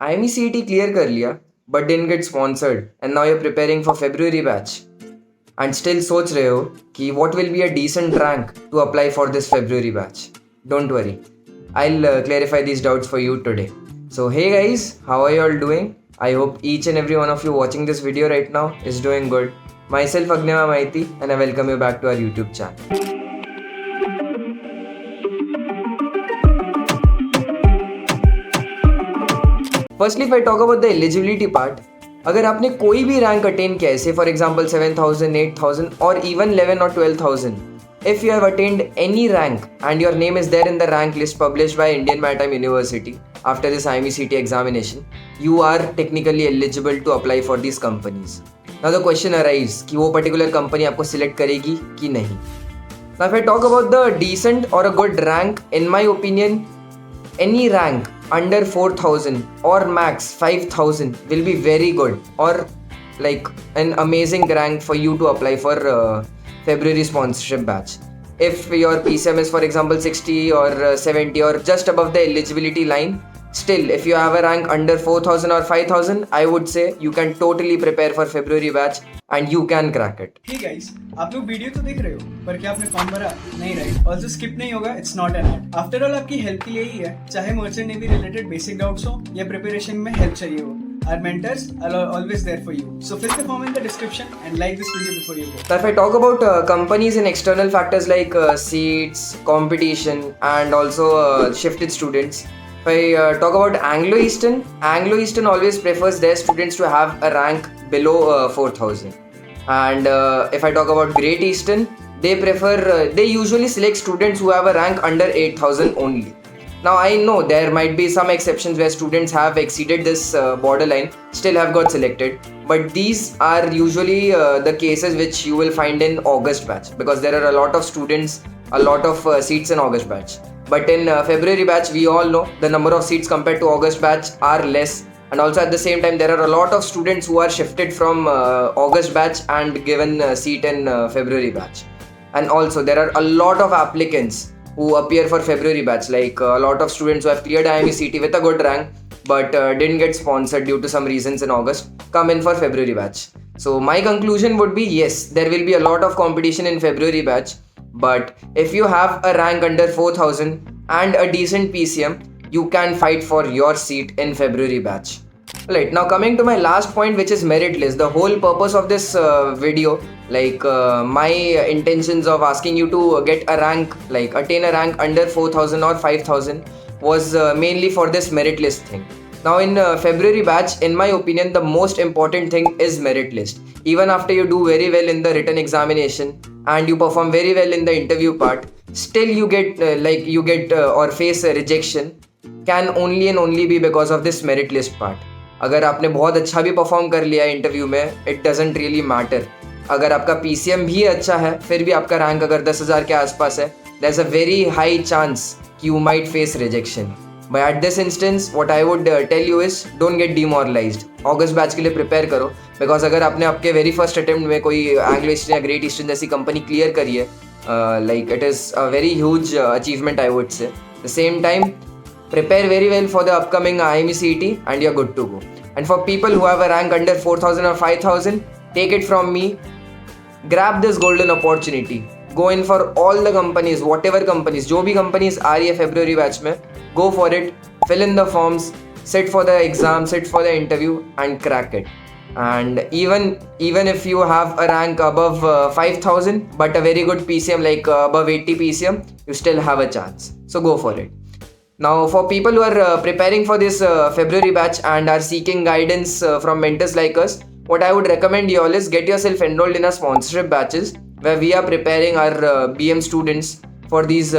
IMUCET clear कर लिया but didn't get sponsored and now you're preparing for February batch and still सोच रहे हो कि what will be a decent rank to apply for this February batch. Don't worry, I'll clarify these doubts for you today. So hey guys, how are you all doing? I hope each and every one of you watching this video right now is doing good. Myself Agnema Maiti and I welcome you back to our YouTube channel. Firstly, if I talk about the eligibility part, अगर आपने कोई भी rank attain किया है, say for example 7,000, 8,000 or even 11 or 12,000, if you have attained any rank and your name is there in the rank list published by Indian Maritime University after this IMUCET examination, you are technically eligible to apply for these companies. Now the question arises कि वो particular company आपको select करेगी कि नहीं. Now if I talk about the decent or a good rank, in my opinion, any rank under 4,000 or max 5,000 will be very good or like an amazing rank for you to apply for February sponsorship batch. If your PCM is for example 60 or 70 or just above the eligibility line, still if you have a rank under 4,000 or 5,000, I would say you can totally prepare for February batch and you can crack it. Hey guys, आप लोग video तो देख रहे हो पर क्या आपने form भरा? नहीं राइट, और जो स्किप नहीं होगा it's not an ad. After all आपकी हेल्प के लिए ही है, चाहे merchant navy related basic doubts हो या प्रिपरेशन में हेल्प चाहिए हो. Our mentors are always there for you. So fill the form in the description and like this video before you go. So if I talk about companies and external factors like seats, competition and also shifted students. If I talk about Anglo-Eastern always prefers their students to have a rank below 4,000. And if I talk about Great Eastern, they usually select students who have a rank under 8,000 only. Now I know there might be some exceptions where students have exceeded this borderline, still have got selected, but these are usually the cases which you will find in August batch because there are a lot of students, a lot of seats in August batch. But in February batch, we all know the number of seats compared to August batch are less. And also at the same time, there are a lot of students who are shifted from August batch and given a seat in February batch. And also there are a lot of applicants who appear for February batch, like a lot of students who have cleared IMUCET with a good rank but didn't get sponsored due to some reasons in August, come in for February batch. So my conclusion would be yes, there will be a lot of competition in February batch, but if you have a rank under 4,000 and a decent PCM, you can fight for your seat in February batch. Right, now coming to my last point, which is merit list. The whole purpose of this video, like my intentions of asking you to get a rank, like attain a rank under 4,000 or 5,000 was mainly for this merit list thing. Now in February batch, in my opinion, the most important thing is merit list. Even after you do very well in the written examination and you perform very well in the interview part, still you get or face a rejection can only and only be because of this merit list part. अगर आपने बहुत अच्छा भी perform कर लिया है interview में, it doesn't really matter. अगर आपका पीसीएम भी अच्छा है फिर भी आपका रैंक अगर 10,000 के आसपास है, there is a very high chance कि you might face rejection. But at this instance what I would tell you is don't get demoralised. August batch के लिए प्रिपेयर करो बिकॉज अगर आपने आपके वेरी फर्स्ट अटेम्प्ट में कोई एंग्लो ईस्टर्न या ग्रेट ईस्टर्न जैसी कंपनी क्लियर करी है, like it is a very huge achievement I would say. The same time prepare very well for the upcoming IMUCET and you're good to go. And for people who have a rank under 4,000 or 5,000, take it from me, grab this golden opportunity. Go in for all the companies, whatever companies, जो भी companies आ रही है February batch में, go for it, fill in the forms, sit for the exam, sit for the interview and crack it. And even if you have a rank above 5,000 but a very good PCM like above 80 PCM, you still have a chance. So go for it. Now for people who are preparing for this February batch and are seeking guidance from mentors like us, what I would recommend you all is get yourself enrolled in our sponsorship batches where we are preparing our BM students for these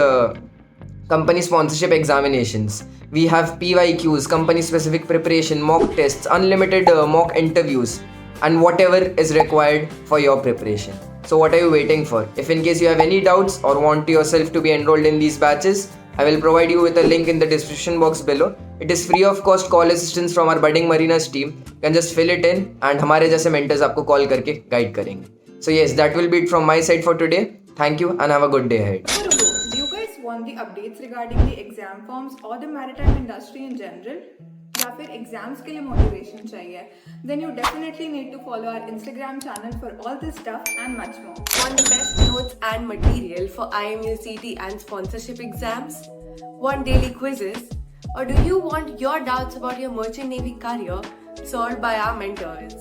company sponsorship examinations. We have PYQs, company specific preparation, mock tests, unlimited mock interviews and whatever is required for your preparation. So what are you waiting for? If in case you have any doubts or want yourself to be enrolled in these batches, I will provide you with a link in the description box below. It is free of cost call assistance from our budding marinas team. You can just fill it in and हमारे जैसे mentors आपको call करके guide करेंगे. So yes, that will be it from my side for today. Thank you and have a good day ahead. Do you guys want the updates regarding the exam forms or the maritime industry in general? या फिर exams के लिए motivation चाहिए, then you definitely need to follow our Instagram channel for all this stuff and much more. Want the best notes and material for IMUCET and sponsorship exams? Want daily quizzes? Or do you want your doubts about your merchant navy career solved by our mentors?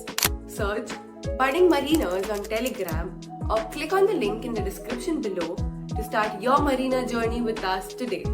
Search Budding Mariners on Telegram or click on the link in the description below to start your marina journey with us today.